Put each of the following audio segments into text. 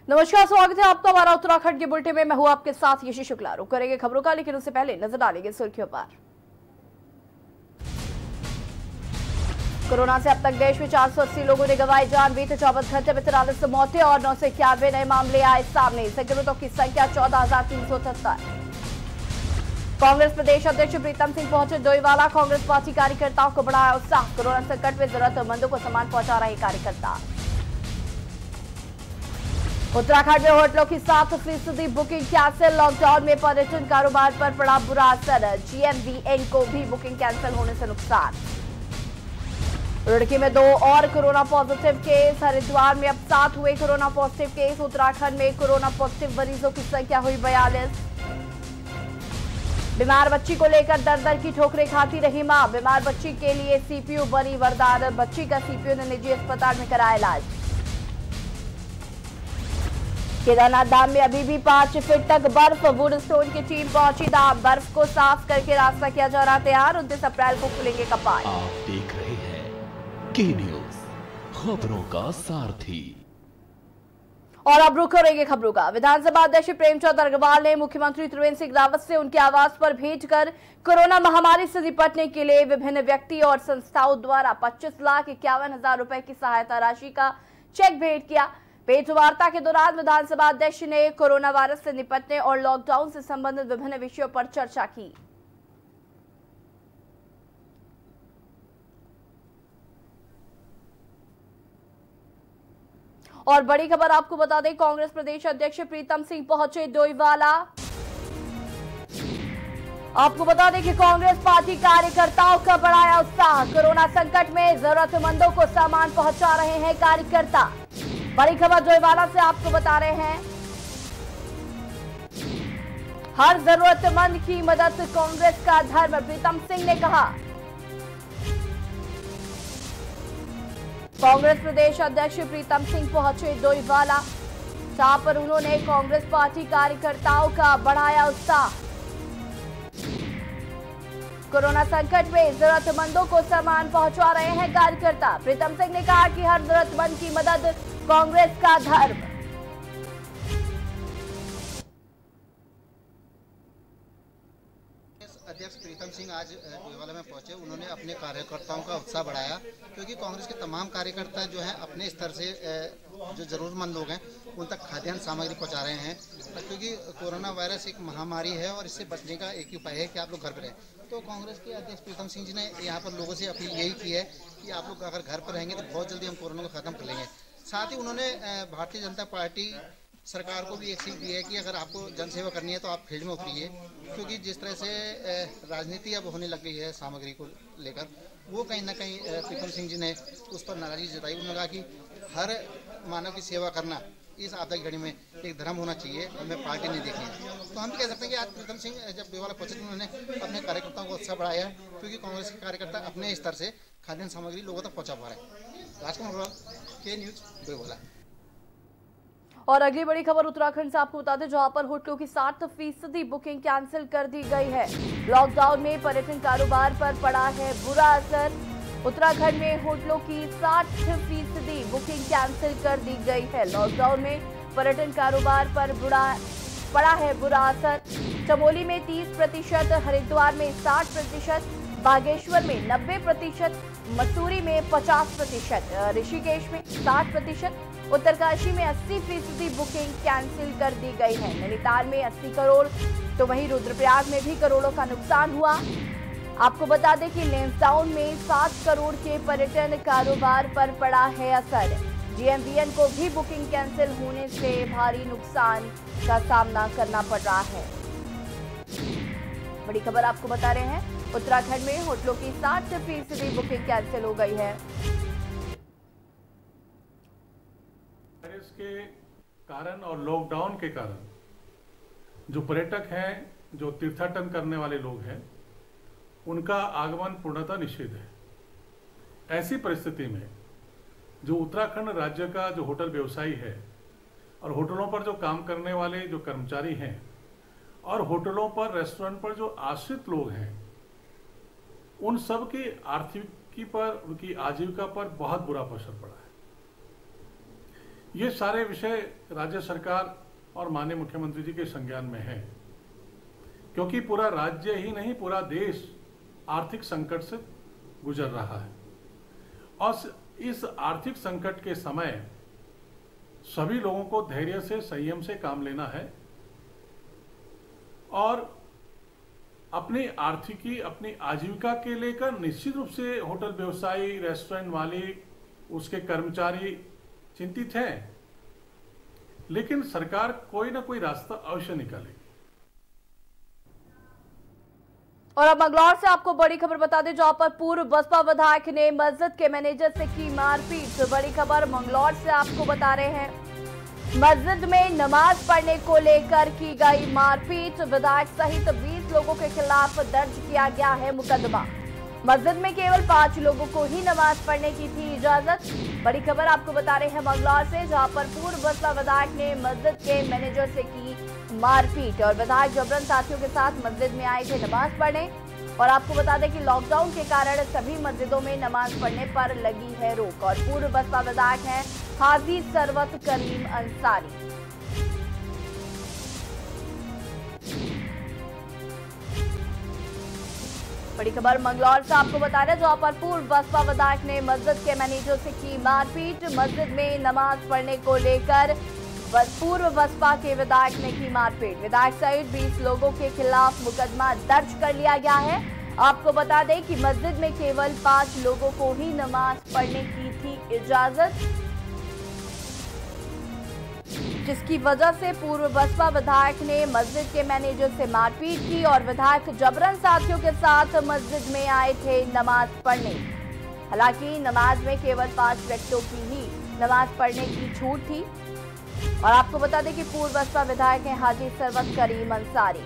नमस्कार, स्वागत है आपका हमारा उत्तराखंड के बुलेटिन में। मैं हूं आपके साथ यशी शुक्ला। रुक करेंगे खबरों का, लेकिन उससे पहले नजर डालेंगे सुर्खियों पर। कोरोना से अब तक देश में 480 लोगों ने गंवाई जान। बीते 24 घंटे में 43 मौतें और 991 नए मामले आए सामने। संक्रमितों की संख्या 14,373। कांग्रेस प्रदेश अध्यक्ष प्रीतम सिंह पहुंचे डोईवाला। कांग्रेस पार्टी कार्यकर्ताओं को बढ़ाया उत्साह। कोरोना संकट में जरूरतमंदों को सामान पहुंचा रहे कार्यकर्ता। उत्तराखंड में होटलों की 7% बुकिंग कैंसिल। लॉकडाउन में पर्यटन कारोबार पर पड़ा बुरा असर। जीएमवीएन को भी बुकिंग कैंसिल होने से नुकसान। रुड़की में 2 और कोरोना पॉजिटिव केस। हरिद्वार में अब 7 हुए कोरोना पॉजिटिव केस। उत्तराखंड में कोरोना पॉजिटिव मरीजों की संख्या हुई 42। बीमार बच्ची को लेकर दर दर की ठोकरें खाती रही मां। बीमार बच्ची के लिए सीपीयू बनी वरदान। बच्ची का सीपीयू ने निजी अस्पताल में कराया इलाज। केदारनाथ धाम में अभी भी 5 फीट तक बर्फ। वुडस्टोन की टीम पहुंची धाम। बर्फ को साफ करके रास्ता किया जा रहा तैयार। 29 अप्रैल को खुलेंगे कपाट। आप देख रहे हैं के न्यूज, खबरों का सारथी। और अब रुक करेंगे खबरों का। विधानसभा अध्यक्ष प्रेमचंद अग्रवाल ने मुख्यमंत्री त्रिवेंद्र सिंह रावत से उनके आवास पर भेंट कर कोरोना महामारी से निपटने के लिए विभिन्न व्यक्ति और संस्थाओं द्वारा 25,51,000 रुपए की सहायता राशि का चेक भेंट किया। भेंट वार्ता के दौरान विधानसभा अध्यक्ष ने कोरोना वायरस से निपटने और लॉकडाउन से संबंधित विभिन्न विषयों पर चर्चा की। और बड़ी खबर आपको बता दें, कांग्रेस प्रदेश अध्यक्ष प्रीतम सिंह पहुंचे डोईवाला। आपको बता दें कि कांग्रेस पार्टी कार्यकर्ताओं का बढ़ाया उत्साह। कोरोना संकट में जरूरतमंदों को सामान पहुंचा रहे हैं कार्यकर्ता। बड़ी खबर डोईवाला से आपको बता रहे हैं। हर जरूरतमंद की मदद कांग्रेस का धर्म, प्रीतम सिंह ने कहा। कांग्रेस प्रदेश अध्यक्ष प्रीतम सिंह पहुंचे डोईवाला, जहां पर उन्होंने कांग्रेस पार्टी कार्यकर्ताओं का बढ़ाया उत्साह। कोरोना संकट में जरूरतमंदों को सामान पहुंचा रहे हैं कार्यकर्ता। प्रीतम सिंह ने कहा कि हर जरूरतमंद की मदद कांग्रेस का धर्म। अध्यक्ष प्रीतम सिंह आज डोईवाला में पहुंचे। उन्होंने अपने कार्यकर्ताओं का उत्साह बढ़ाया, क्योंकि कांग्रेस के तमाम कार्यकर्ता जो हैं अपने स्तर से जो जरूरतमंद लोग हैं उन तक खाद्यान्न सामग्री पहुंचा रहे हैं, क्योंकि कोरोना वायरस एक महामारी है और इससे बचने का एक ही उपाय है कि आप लोग घर पर रहें। तो कांग्रेस के अध्यक्ष प्रीतम सिंह जी ने यहाँ पर लोगों से अपील यही की है कि आप लोग अगर घर पर रहेंगे तो बहुत जल्दी हम कोरोना को खत्म कर लेंगे। साथ ही उन्होंने भारतीय जनता पार्टी सरकार को भी एक सीख दी है कि अगर आपको जनसेवा करनी है तो आप फील्ड में उतरिए, क्योंकि जिस तरह से राजनीति अब होने लग गई है सामग्री को लेकर, वो कहीं ना कहीं प्रीतम सिंह जी ने उस पर नाराजगी जताई। उन्होंने कहा कि हर मानव की सेवा करना इस आपदा की घड़ी में एक धर्म होना चाहिए, हमें पार्टी नहीं देखनी है। तो हम भी कह सकते हैं कि आज प्रीतम सिंह जब डोईवाला पहुंचे उन्होंने अपने कार्यकर्ताओं को उत्साह बढ़ाया, क्योंकि कांग्रेस के कार्यकर्ता अपने स्तर से खाद्यान्न सामग्री लोगों तक पहुँचा पा रहे हैं। राजकुमार, के न्यूज, डोईवाला। और अगली बड़ी खबर उत्तराखंड से आपको बता दें, जहां पर होटलों की 60% बुकिंग कैंसिल कर दी गई है। लॉकडाउन में पर्यटन कारोबार पर पड़ा है बुरा असर। उत्तराखंड में होटलों की 60% बुकिंग कैंसिल कर दी गई है। लॉकडाउन में पर्यटन कारोबार पर पड़ा है बुरा असर। चमोली में 30%, हरिद्वार में 60%, बागेश्वर में 90%, मसूरी में 50%, ऋषिकेश में 60%, उत्तरकाशी में 80% बुकिंग कैंसिल कर दी गई है। नैनीताल में 80 करोड़, तो वहीं रुद्रप्रयाग में भी करोड़ों का नुकसान हुआ। आपको बता दें कि लैंसडाउन में 7 करोड़ के पर्यटन कारोबार पर पड़ा है असर। जीएमवीएन को भी बुकिंग कैंसिल होने से भारी नुकसान का सामना करना पड़ रहा है। बड़ी खबर आपको बता रहे हैं, उत्तराखंड में होटलों की 60% बुकिंग कैंसिल हो गई है। वायरस के कारण और लॉकडाउन के कारण जो पर्यटक हैं, जो तीर्थाटन करने वाले लोग हैं, उनका आगमन पूर्णतः निषेध है। ऐसी परिस्थिति में जो उत्तराखंड राज्य का जो होटल व्यवसायी है और होटलों पर जो काम करने वाले जो कर्मचारी हैं और होटलों पर, रेस्टोरेंट पर जो आश्रित लोग हैं, उन सब की आर्थिकी पर, उनकी आजीविका पर बहुत बुरा असर पड़ा है। ये सारे विषय राज्य सरकार और माननीय मुख्यमंत्री जी के संज्ञान में है, क्योंकि पूरा राज्य ही नहीं पूरा देश आर्थिक संकट से गुजर रहा है और इस आर्थिक संकट के समय सभी लोगों को धैर्य से संयम से काम लेना है और अपनी आर्थिकी अपनी आजीविका के लेकर निश्चित रूप से होटल व्यवसायी, रेस्टोरेंट मालिक, उसके कर्मचारी चिंतित हैं, लेकिन सरकार कोई ना कोई रास्ता अवश्य निकालेगी। और अब मंगलौर से आपको बड़ी खबर बता दें, जहां पर पूर्व बसपा विधायक ने मस्जिद के मैनेजर से की मारपीट। बड़ी खबर मंगलौर से आपको बता रहे हैं, मस्जिद में नमाज पढ़ने को लेकर की गई मारपीट। विधायक सहित 20 लोगों के खिलाफ दर्ज किया गया है मुकदमा। मस्जिद में केवल 5 लोगों को ही नमाज पढ़ने की थी इजाजत। बड़ी खबर आपको बता रहे हैं मंगलौर से, जहां पर पूर्व बसपा विधायक ने मस्जिद के मैनेजर से की मारपीट और विधायक जबरन साथियों के साथ मस्जिद में आए थे नमाज पढ़ने। और आपको बता दें कि लॉकडाउन के कारण सभी मस्जिदों में नमाज पढ़ने पर लगी है रोक। और पूर्व बसपा विधायक हैं हाजी सरवत करीम अंसारी। बड़ी खबर मंगलौर से आपको बता रहे हैं, जहां पर पूर्व बसपा विधायक ने मस्जिद के मैनेजर से की मारपीट। मस्जिद में नमाज पढ़ने को लेकर पूर्व बसपा के विधायक ने की मारपीट। विधायक सहित 20 लोगों के खिलाफ मुकदमा दर्ज कर लिया गया है। आपको बता दें कि मस्जिद में केवल 5 लोगों को ही नमाज पढ़ने की थी इजाजत, जिसकी वजह से पूर्व बसपा विधायक ने मस्जिद के मैनेजर से मारपीट की और विधायक जबरन साथियों के साथ मस्जिद में आए थे नमाज पढ़ने। हालांकि नमाज में केवल 5 व्यक्तियों की ही नमाज पढ़ने की छूट थी। और आपको बता दें कि पूर्व बसपा विधायक हैं हाजी सरवत करीम अंसारी।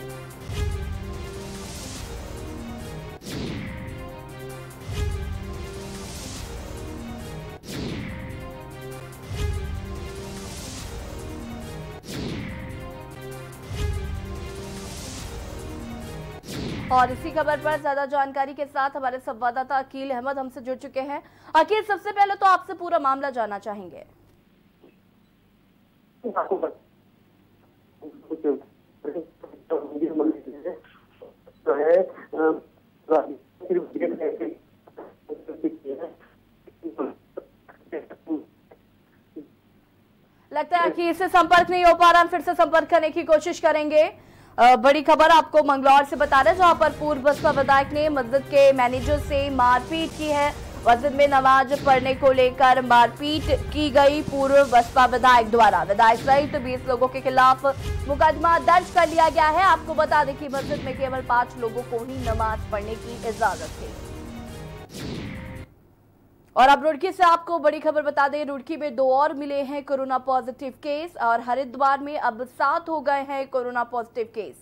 और इसी खबर पर ज्यादा जानकारी के साथ हमारे संवाददाता अकील अहमद हमसे जुड़ चुके हैं। अकील, सबसे पहले तो आपसे पूरा मामला जानना चाहेंगे। लगता है कि इससे संपर्क नहीं हो पा रहा, हम फिर से संपर्क करने की कोशिश करेंगे। बड़ी खबर आपको मंगलौर से बता रहे हैं, जहां पर पूर्व बसपा विधायक ने मस्जिद के मैनेजर से मारपीट की है। मस्जिद में नमाज पढ़ने को लेकर मारपीट की गई पूर्व बसपा विधायक द्वारा। विधायक सहित 20 लोगों के खिलाफ मुकदमा दर्ज कर लिया गया है। आपको बता दें कि मस्जिद में केवल 5 लोगों को ही नमाज पढ़ने की इजाजत थी। और अब रुड़की से आपको बड़ी खबर बता दें, रुड़की में 2 और मिले हैं कोरोना पॉजिटिव केस और हरिद्वार में अब 7 हो गए हैं कोरोना पॉजिटिव केस।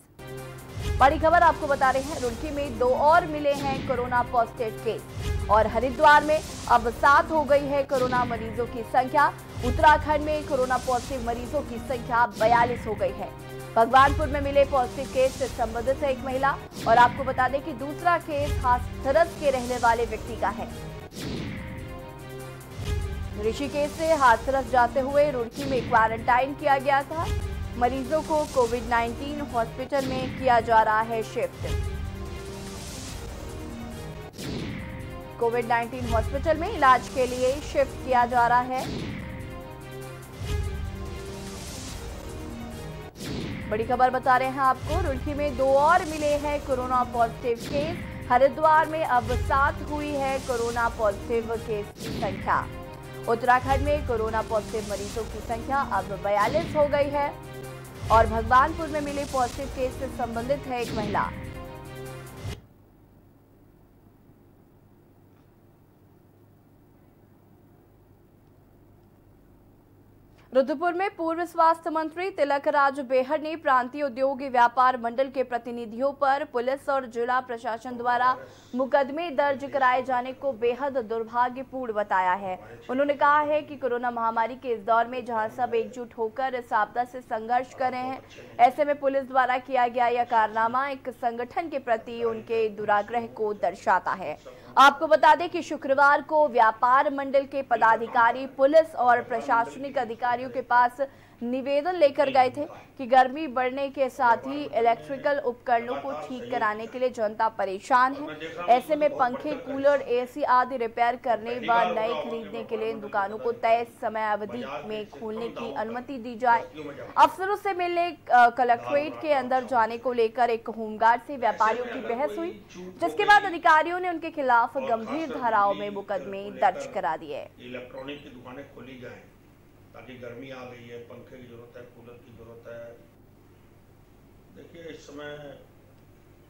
बड़ी खबर आपको बता रहे हैं, रुड़की में 2 और मिले हैं कोरोना पॉजिटिव केस और हरिद्वार में अब 7 हो गई है कोरोना मरीजों की संख्या। उत्तराखंड में कोरोना पॉजिटिव मरीजों की संख्या 42 हो गई है। भगवानपुर में मिले पॉजिटिव केस से संबंधित है एक महिला। और आपको बता दें कि दूसरा केस हाथरस के रहने वाले व्यक्ति का है। ऋषिकेश से हाथरस जाते हुए रुड़की में क्वारंटाइन किया गया था। मरीजों को कोविड-19 हॉस्पिटल में किया जा रहा है शिफ्ट। कोविड-19 हॉस्पिटल में इलाज के लिए शिफ्ट किया जा रहा है। बड़ी खबर बता रहे हैं आपको, रुड़की में 2 और मिले हैं कोरोना पॉजिटिव केस। हरिद्वार में अब 7 हुई है कोरोना पॉजिटिव केस की संख्या। उत्तराखंड में कोरोना पॉजिटिव मरीजों की संख्या अब 42 हो गई है। और भगवानपुर में मिले पॉजिटिव केस से संबंधित है एक महिला। रुद्रपुर में पूर्व स्वास्थ्य मंत्री तिलक राज बेहर ने प्रांतीय उद्योगी व्यापार मंडल के प्रतिनिधियों पर पुलिस और जिला प्रशासन द्वारा मुकदमे दर्ज कराए जाने को बेहद दुर्भाग्यपूर्ण बताया है। उन्होंने कहा है कि कोरोना महामारी के इस दौर में जहां सब एकजुट होकर इस आपदा से संघर्ष कर रहे हैं, ऐसे में पुलिस द्वारा किया गया यह कारनामा एक संगठन के प्रति उनके दुराग्रह को दर्शाता है। आपको बता दें कि शुक्रवार को व्यापार मंडल के पदाधिकारी पुलिस और प्रशासनिक अधिकारियों के पास निवेदन लेकर गए थे कि गर्मी बढ़ने के साथ ही इलेक्ट्रिकल उपकरणों को ठीक कराने के लिए जनता परेशान है। ऐसे में पंखे, कूलर, एसी आदि रिपेयर करने व नए खरीदने के लिए इन दुकानों को तय समय अवधि में खोलने की अनुमति दी जाए। अफसरों से मिलने कलेक्ट्रेट के अंदर जाने को लेकर एक होमगार्ड से व्यापारियों की बहस हुई, जिसके बाद अधिकारियों ने उनके खिलाफ गंभीर धाराओं में मुकदमे दर्ज करा दिए। इलेक्ट्रॉनिक की दुकानें खोली जाए ताकि गर्मी आ गई है, पंखे की जरूरत है, कूलर की जरूरत है। देखिए इस समय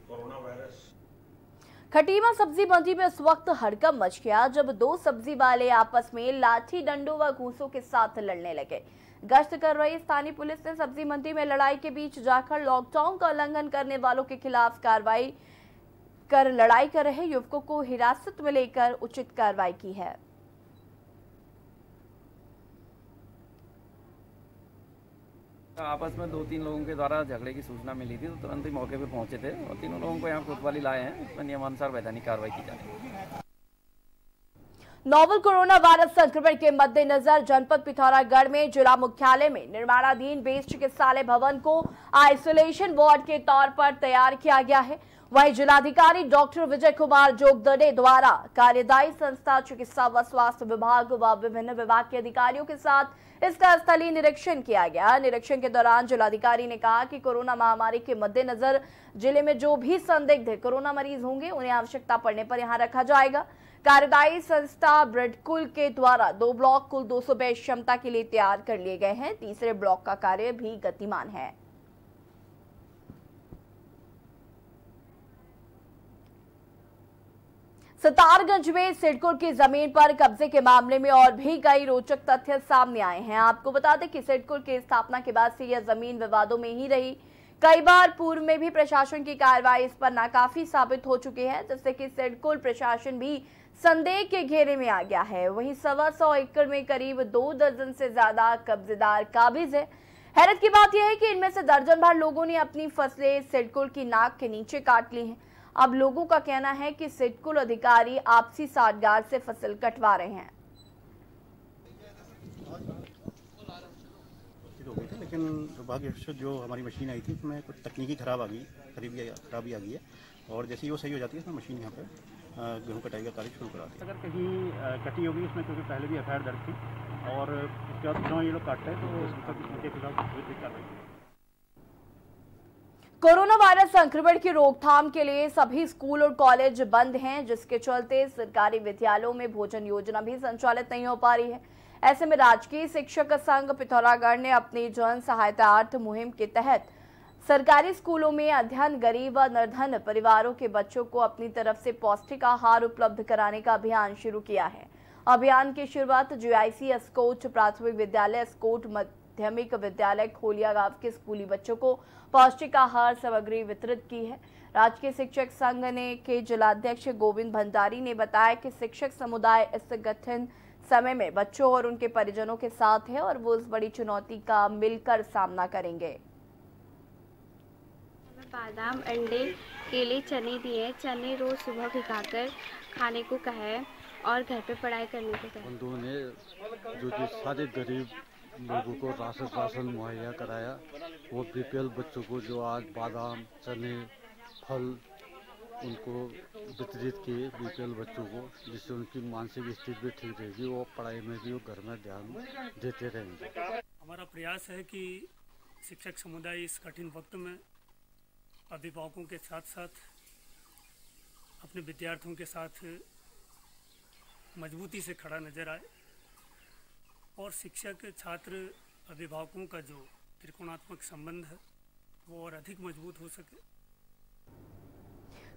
कोरोना वायरस। खटीमा सब्जी मंडी में इस वक्त हड़कंप मच गया जब दो सब्जी वाले आपस में लाठी डंडों व घूंसों के साथ लड़ने लगे। गश्त कर रही स्थानीय पुलिस ने सब्जी मंडी में लड़ाई के बीच जाकर लॉकडाउन का उल्लंघन करने वालों के खिलाफ कार्रवाई कर लड़ाई कर रहे युवकों को हिरासत में लेकर उचित कार्रवाई की है। आपस में 2-3 लोगों के द्वारा झगड़े की सूचना मिली थी तो तुरंत ही मौके पर पहुंचे थे और तीनों लोगों को यहाँ कोतवाली लाए हैं। इसमें नियमानुसार वैधानिक कार्रवाई की जा रही है। नोवल कोरोना वायरस संक्रमण के मद्देनजर जनपद पिथौरागढ़ में जिला मुख्यालय में निर्माणाधीन बेस्ट चिकित्सालय भवन को आइसोलेशन वार्ड के तौर पर तैयार किया गया है। वहीं जिलाधिकारी डॉक्टर विजय कुमार जोगदड़े द्वारा कार्यदायी संस्था, चिकित्सा व स्वास्थ्य विभाग व विभिन्न विभाग के अधिकारियों के साथ इसका स्थलीय निरीक्षण किया गया। निरीक्षण के दौरान जिलाधिकारी ने कहा कि कोरोना महामारी के मद्देनजर जिले में जो भी संदिग्ध कोरोना मरीज होंगे उन्हें आवश्यकता पड़ने पर यहां रखा जाएगा। कार्यदायी संस्था ब्रेडकुल के द्वारा 2 ब्लॉक कुल 200 बेड क्षमता के लिए तैयार कर लिए गए हैं। तीसरे ब्लॉक का कार्य भी गतिमान है। सितारगंज में सिडको की जमीन पर कब्जे के मामले में और भी कई रोचक तथ्य सामने आए हैं। आपको बता दें कि सिडको की स्थापना के बाद से यह जमीन विवादों में ही रही। कई बार पूर्व में भी प्रशासन की कार्रवाई इस पर नाकाफी साबित हो चुकी है, जिससे कि सिडको प्रशासन भी संदेह के घेरे में आ गया है। वहीं 125 एकड़ में करीब 2 दर्जन से ज्यादा कब्जेदार काबिज है। हैरत की बात यह है कि इनमें से दर्जन भर लोगों ने अपनी फसलें सिडको की नाक के नीचे काट ली हैं। अब लोगों का कहना है कि सिडको अधिकारी आपसी साठगांठ से फसल कटवा रहे हैं। लेकिन दुर्भाग्यवश जो हमारी मशीन आई थी उसमें कुछ तकनीकी खराबी आ गई है और जैसे ही वो सही हो जाती है तो मशीन यहाँ पे गेहूँ कटाई का कार्य शुरू करा दी। अगर कहीं कटी होगी उसमें, क्योंकि पहले भी एफआईआर दर्ज थी और उसके बाद जो ये लोग काटते हैं तो उनके खिलाफ कार्रवाई। कोरोना वायरस संक्रमण की रोकथाम के लिए सभी स्कूल और कॉलेज बंद हैं, जिसके चलते सरकारी विद्यालयों में भोजन योजना भी संचालित नहीं हो पा रही है। ऐसे में राजकीय शिक्षक संघ पिथौरागढ़ ने अपनी जन सहायतार्थ मुहिम के तहत सरकारी स्कूलों में अध्ययन गरीब व निर्धन परिवारों के बच्चों को अपनी तरफ से पौष्टिक आहार उपलब्ध कराने का अभियान शुरू किया है। अभियान की शुरुआत जीआईसी एस्कोट प्राथमिक विद्यालय, एस्कोट माध्यमिक विद्यालय खोलिया गांव के स्कूली बच्चों को पौष्टिक आहार सामग्री वितरित की है। राजकीय शिक्षक संघ के जिलाध्यक्ष गोविंद भंडारी ने बताया कि शिक्षक समुदाय इस कठिन समय में बच्चों और उनके परिजनों के साथ है और वो इस बड़ी चुनौती का मिलकर सामना करेंगे। बादाम, अंडे, केले, चने दिए। चने रोज सुबह भिगाकर खाने को कहा है और घर पे पढ़ाई करने को कहा है। बंधुओं ने जो सारे गरीब लोगों को राशन मुहैया कराया, वो बीपीएल बच्चों को जो आज बादाम, चने, फल उनको वितरित किए बीपीएल बच्चों को, जिससे उनकी मानसिक स्थिति भी ठीक रहेगी, वो पढ़ाई में भी वो घर में ध्यान देते रहेंगे। हमारा प्रयास है कि शिक्षक समुदाय इस कठिन वक्त में अभिभावकों के साथ साथ अपने विद्यार्थियों के साथ मजबूती से खड़ा नजर आए और शिक्षक, छात्र, अभिभावकों का जो त्रिकोणात्मक संबंध है वो और अधिक मजबूत हो सके।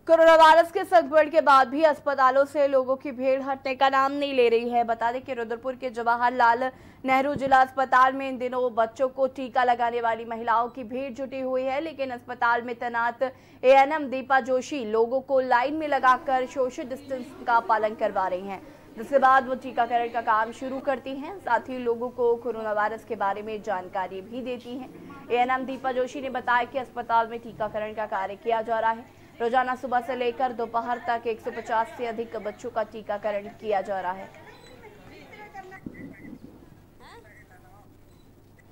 कोरोना वायरस के संक्रमण के बाद भी अस्पतालों से लोगों की भीड़ हटने का नाम नहीं ले रही है। बता दें कि रुद्रपुर के जवाहरलाल नेहरू जिला अस्पताल में इन दिनों बच्चों को टीका लगाने वाली महिलाओं की भीड़ जुटी हुई है, लेकिन अस्पताल में तैनात एएनएम दीपा जोशी लोगों को लाइन में लगाकर सोशल डिस्टेंस का पालन करवा रही हैं, जिसके बाद वो टीकाकरण का काम शुरू करती हैं। साथ ही लोगों को कोरोना वायरस के बारे में जानकारी भी देती हैं। एएनएम दीपा जोशी ने बताया कि अस्पताल में टीकाकरण का कार्य किया जा रहा है। रोजाना सुबह से लेकर दोपहर तक 150 से अधिक बच्चों का टीकाकरण किया जा रहा है।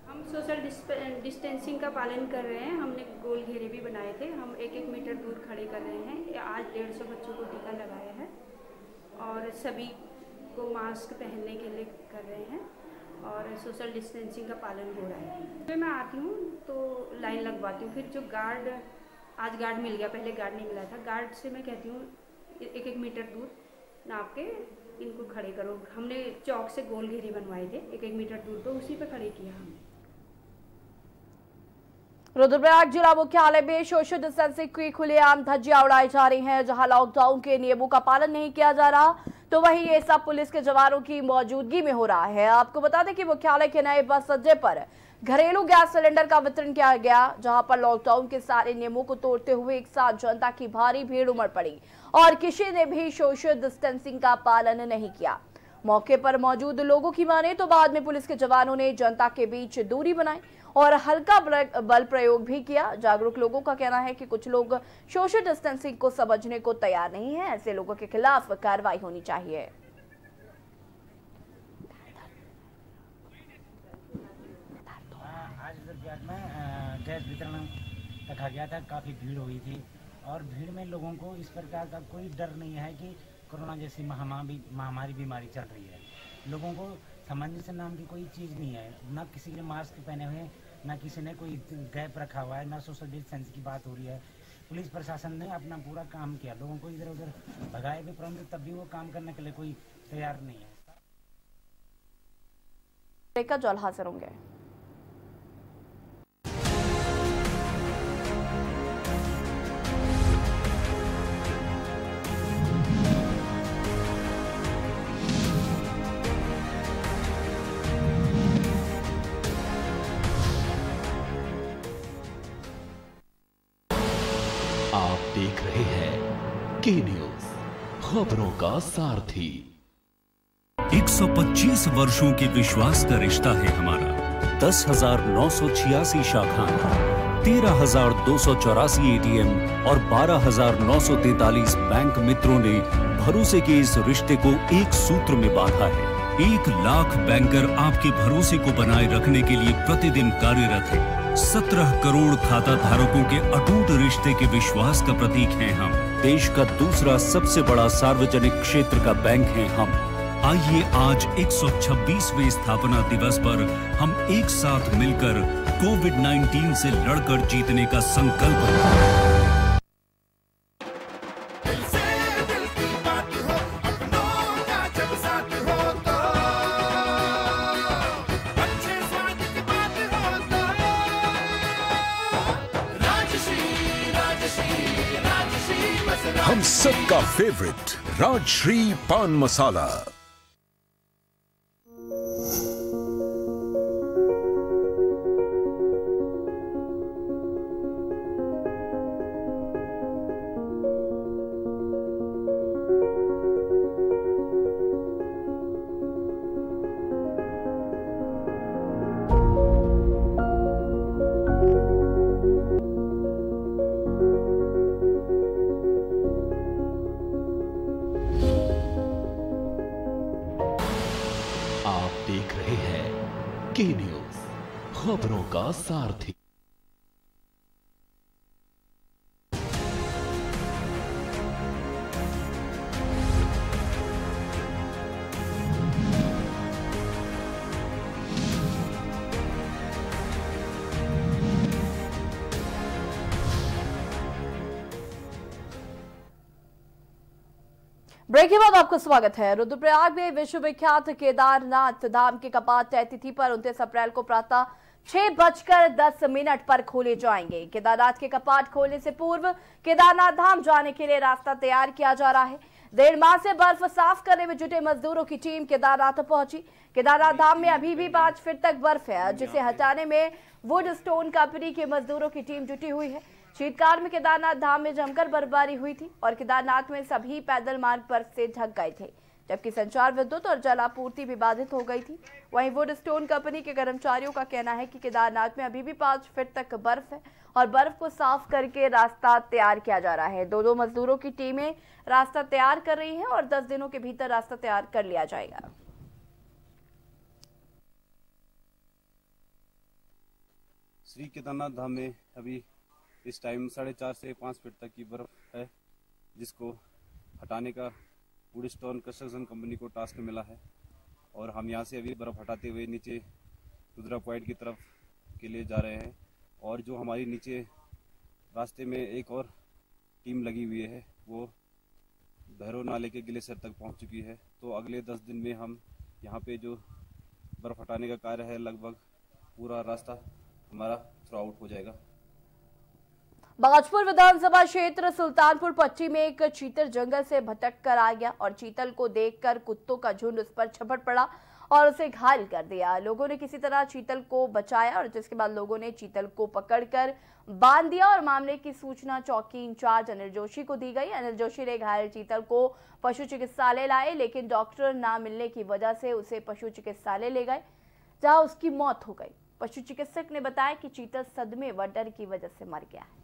हम सोशल डिस्टेंसिंग का पालन कर रहे हैं। हमने गोल घेरे भी बनाए थे। हम 1-1 मीटर दूर खड़े कर रहे हैं। आज 150 बच्चों को टीका लगाया है और सभी को मास्क पहनने के लिए कर रहे हैं और सोशल डिस्टेंसिंग का पालन हो रहा है। फिर मैं आती हूँ तो लाइन लगवाती हूँ। फिर जो गार्ड, आज गार्ड मिल गया, पहले गार्ड नहीं मिला था। गार्ड से मैं कहती हूँ 1-1 मीटर दूर नाप के इनको खड़े करो। हमने चौक से गोल घेरे बनवाए थे 1-1 मीटर दूर, तो उसी पे खड़े किया हमने। रुद्रप्रयाग जिला मुख्यालय में सोशल डिस्टेंसिंग की खुलेआम धज्जियां उड़ाई जा रही हैं। जहां लॉकडाउन के नियमों का पालन नहीं किया जा रहा, तो वहीं ये सब पुलिस के जवानों की मौजूदगी में हो रहा है। आपको बता दें कि मुख्यालय के नए बस अड्डे पर घरेलू गैस सिलेंडर का वितरण किया गया, जहां पर लॉकडाउन के सारे नियमों को तोड़ते हुए एक साथ जनता की भारी भीड़ उमड़ पड़ी और किसी ने भी सोशल डिस्टेंसिंग का पालन नहीं किया। मौके पर मौजूद लोगों की माने तो बाद में पुलिस के जवानों ने जनता के बीच दूरी बनाई और हल्का बल प्रयोग भी किया। जागरूक लोगों का कहना है कि कुछ लोग सोशल डिस्टेंसिंग को समझने को तैयार नहीं है। ऐसे लोगों के खिलाफ कार्रवाई होनी चाहिए। आज रुद्रप्रयाग में गैस वितरण रखा गया था। काफ़ी भीड़ हुई थी और भीड़ में लोगों को इस प्रकार का कोई डर नहीं है कि कोरोना जैसी महामारी बीमारी चल रही है। लोगों को सामंजस्य नाम की कोई चीज़ नहीं है। ना किसी ने मास्क पहने हुए, ना किसी ने कोई गैप रखा हुआ है, ना सोशल डिस्टेंस की बात हो रही है। पुलिस प्रशासन ने अपना पूरा काम किया। लोगों को इधर उधर भगाए भी, परंतु तब भी वो काम करने के लिए कोई तैयार नहीं है। जल हाजिर होंगे। आप देख रहे हैं के न्यूज, खबरों का सारथी। 125 वर्षों के विश्वास का रिश्ता है हमारा। 10,986 शाखाएं, 13,284 एटीएम और 12,943 बैंक मित्रों ने भरोसे के इस रिश्ते को एक सूत्र में बांधा है। 1 लाख बैंकर आपके भरोसे को बनाए रखने के लिए प्रतिदिन कार्यरत है। 17 करोड़ खाता धारकों के अटूट रिश्ते के विश्वास का प्रतीक हैं हम। देश का दूसरा सबसे बड़ा सार्वजनिक क्षेत्र का बैंक हैं हम। आइए आज 126वें स्थापना दिवस पर हम एक साथ मिलकर कोविड-19 से लड़कर जीतने का संकल्प करें। हम सबका फेवरेट राजश्री पान मसाला। देख रहे हैं के न्यूज, खबरों का सारथी। ब्रेक के बाद आपका स्वागत है। रुद्रप्रयाग में विश्वविख्यात केदारनाथ धाम के कपाट तय तिथि पर 29 अप्रैल को प्रातः 6:10 पर खोले जाएंगे। केदारनाथ के कपाट खोलने से पूर्व केदारनाथ धाम जाने के लिए रास्ता तैयार किया जा रहा है। 1.5 माह से बर्फ साफ करने में जुटे मजदूरों की टीम केदारनाथ पहुंची। केदारनाथ धाम में अभी भी 5 फीट तक बर्फ है, जिसे हटाने में वुड स्टोन कंपनी के मजदूरों की टीम जुटी हुई है। शीतकाल में केदारनाथ धाम में जमकर बर्फबारी हुई थी और केदारनाथ में सभी पैदल मार्ग बर्फ से ढक गए थे। जबकि संचार, विद्युत और जल आपूर्ति भी बाधित हो गई थी। वहीं वुड स्टोन कंपनी के कर्मचारियों का कहना है कि केदारनाथ में अभी भी 5 फीट तक बर्फ है और बर्फ को साफ करके रास्ता तैयार किया जा रहा है। दो मजदूरों की टीमें रास्ता तैयार कर रही हैं और 10 दिनों के भीतर रास्ता तैयार कर लिया जाएगा। श्री केदारनाथ धाम में अभी इस टाइम 4.5 से 5 फीट तक की बर्फ है, जिसको हटाने का वुड स्टोन कंस्ट्रक्शन कंपनी को टास्क मिला है और हम यहाँ से अभी बर्फ हटाते हुए नीचे रुद्रा पॉइंट की तरफ के लिए जा रहे हैं। और जो हमारी नीचे रास्ते में एक और टीम लगी हुई है वो भैरव नाले के ग्लेशियर तक पहुँच चुकी है। तो अगले 10 दिन में हम यहाँ पे जो बर्फ हटाने का कार्य है लगभग पूरा रास्ता हमारा थ्रू आउट हो जाएगा। बाजपुर विधानसभा क्षेत्र सुल्तानपुर पट्टी में एक चीतल जंगल से भटक कर आ गया और चीतल को देखकर कुत्तों का झुंड उस पर झपट पड़ा और उसे घायल कर दिया। लोगों ने किसी तरह चीतल को बचाया और जिसके बाद लोगों ने चीतल को पकड़कर बांध दिया और मामले की सूचना चौकी इंचार्ज अनिल जोशी को दी गई। अनिल जोशी ने घायल चीतल को पशु चिकित्सालय लाए, लेकिन डॉक्टर न मिलने की वजह से उसे पशु चिकित्सालय ले गए, जहां उसकी मौत हो गई। पशु चिकित्सक ने बताया कि चीतल सदमे व डर की वजह से मर गया है।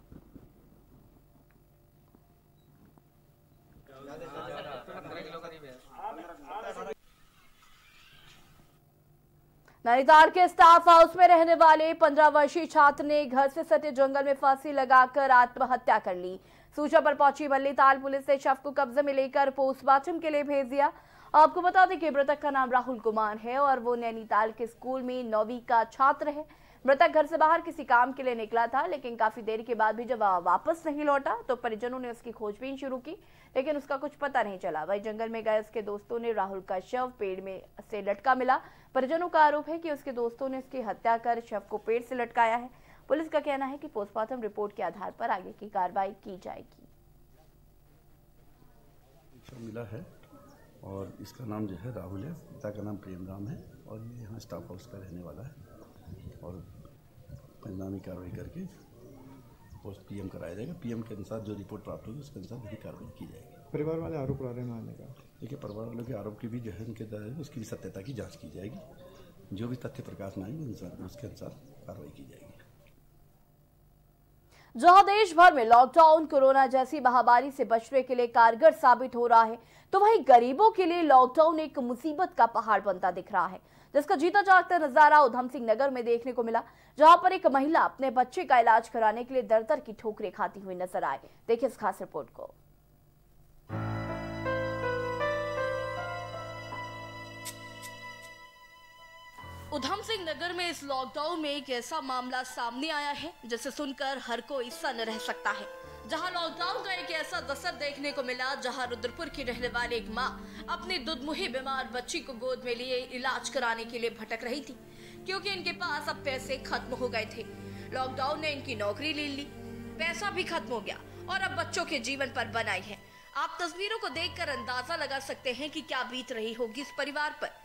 नैनीताल के स्टाफ हाउस में रहने वाले 15 वर्षीय छात्र ने घर से सटे जंगल में फांसी लगाकर आत्महत्या कर ली। सूचना पर पहुंची नैनीताल पुलिस ने शव को कब्जे में लेकर पोस्टमार्टम के लिए भेज दिया। आपको बता दें कि मृतक का नाम राहुल कुमार है और वो नैनीताल के स्कूल में 9वीं का छात्र है। मृतक घर से बाहर किसी काम के लिए निकला था, लेकिन काफी देर के बाद भी जब वापस नहीं लौटा तो परिजनों ने उसकी खोजबीन शुरू की, लेकिन उसका कुछ पता नहीं चला। वही जंगल में गए उसके दोस्तों ने राहुल का शव पेड़ में से लटका मिला। परिजनों का आरोप है कि उसके दोस्तों ने उसकी हत्या कर शव को पेड़ से लटकाया है। पुलिस का कहना है कि पोस्टमार्टम रिपोर्ट के आधार पर आगे की कार्रवाई की जाएगी। मिला है और इसका नाम जो है राहुल है, पिता का नाम प्रेम राम है और ये यहाँ स्टाफ हाउस का रहने वाला है और परिणामी कार्रवाई करके पोस्ट पीएम कराया जाएगा। पीएम के अनुसार जो रिपोर्ट प्राप्त होगी उसके अनुसार भी कार्रवाई की जाएगी। परिवार वाले आरोप लगा रहे हैं मारने का। देखिए, परिवार वालों के आरोप की भी जो है उनके द्वारा उसकी भी सत्यता की जाँच की जाएगी। जो भी तथ्य प्रकाश में आएंगे उसके अनुसार कार्रवाई की जाएगी। जहां देश भर में लॉकडाउन कोरोना जैसी महामारी से बचने के लिए कारगर साबित हो रहा है, तो वहीं गरीबों के लिए लॉकडाउन एक मुसीबत का पहाड़ बनता दिख रहा है, जिसका जीता जागता नजारा उधम सिंह नगर में देखने को मिला, जहां पर एक महिला अपने बच्चे का इलाज कराने के लिए दर-दर की ठोकरें खाती हुई नजर आए। देखिए इस खास रिपोर्ट को। उधम सिंह नगर में इस लॉकडाउन में एक ऐसा मामला सामने आया है जिसे सुनकर हर कोई सन्न रह सकता है। जहां लॉकडाउन का एक ऐसा दस्तक देखने को मिला जहां रुद्रपुर की रहने वाली एक मां अपनी दुधमुही बीमार बच्ची को गोद में लिए इलाज कराने के लिए भटक रही थी, क्योंकि इनके पास अब पैसे खत्म हो गए थे। लॉकडाउन ने इनकी नौकरी ले ली, पैसा भी खत्म हो गया और अब बच्चों के जीवन पर बनाई है। आप तस्वीरों को देखकर अंदाजा लगा सकते हैं कि क्या बीत रही होगी इस परिवार पर।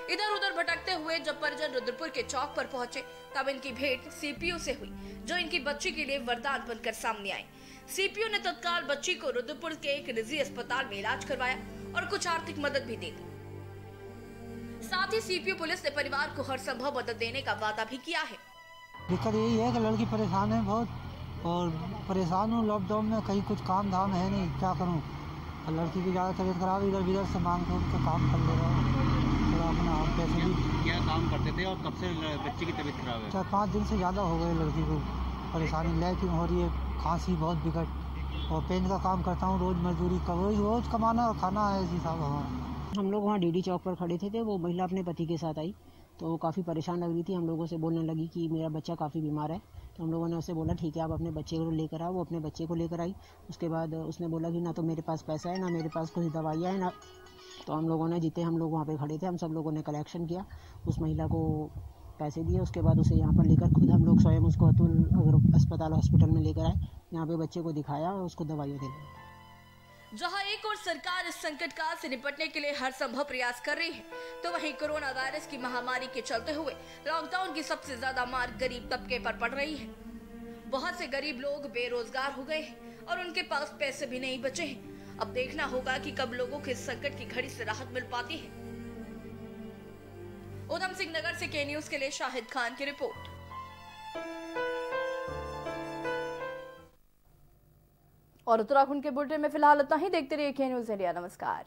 इधर उधर भटकते हुए जब परिजन रुद्रपुर के चौक पर पहुंचे तब इनकी भेंट सीपीयू से हुई, जो इनकी बच्ची के लिए वरदान बनकर सामने आए। सीपीयू ने तत्काल बच्ची को रुद्रपुर के एक निजी अस्पताल में इलाज करवाया और कुछ आर्थिक मदद भी दे दी। साथ ही सीपीयू पुलिस ने परिवार को हर संभव मदद देने का वादा भी किया है। दिक्कत यही है कि लड़की परेशान है बहुत और परेशान हूँ। लॉकडाउन में कहीं कुछ काम धाम है नहीं, क्या करूँ। लड़की की ज़्यादा तबीयत खराब, इधर उधर से मांग कर उसका काम कर ले रहा हूँ। अपना पैसे भी क्या काम करते थे और कब से बच्चे की तबीयत खराब है? 4-5 दिन से ज़्यादा हो गए लड़की को परेशानी, लैकिंग हो रही है, खांसी बहुत बिगट और पेन का काम करता हूँ, रोज़ मजदूरी का रोज़ कमाना और खाना है इसी साहब हमारा। हम लोग वहाँ डीडी चौक पर खड़े थे, वो महिला अपने पति के साथ आई तो वो काफ़ी परेशान लग रही थी। हम लोगों से बोलने लगी कि मेरा बच्चा काफ़ी बीमार है, तो हम लोगों ने उससे बोला ठीक है आप अपने बच्चे को लेकर आओ। वो अपने बच्चे को लेकर आई। उसके बाद उसने बोला कि ना तो मेरे पास पैसा है, ना मेरे पास कोई दवाइयाँ है, ना। तो हम लोगों ने जितने हम लोग वहाँ पे खड़े थे हम सब लोगों ने कलेक्शन किया, उस महिला को पैसे दिए। उसके बाद उसे यहाँ पर लेकर खुद हम लोग स्वयं उसको अतुल अगर अस्पताल हॉस्पिटल में लेकर आए, यहाँ पे बच्चे को दिखाया और उसको दवाइयाँ दिलाई। जहां एक और सरकार इस संकट काल से निपटने के लिए हर संभव प्रयास कर रही है, तो वहीं कोरोना वायरस की महामारी के चलते हुए लॉकडाउन की सबसे ज्यादा मार गरीब तबके पर पड़ रही है। बहुत से गरीब लोग बेरोजगार हो गए हैं और उनके पास पैसे भी नहीं बचे हैं। अब देखना होगा कि कब लोगों को इस संकट की घड़ी से राहत मिल पाती है। उधम सिंह नगर से के न्यूज के लिए शाहिद खान की रिपोर्ट। और उत्तराखंड के बुलेटिन में फिलहाल इतना ही। देखते रहिए के न्यूज इंडिया। नमस्कार।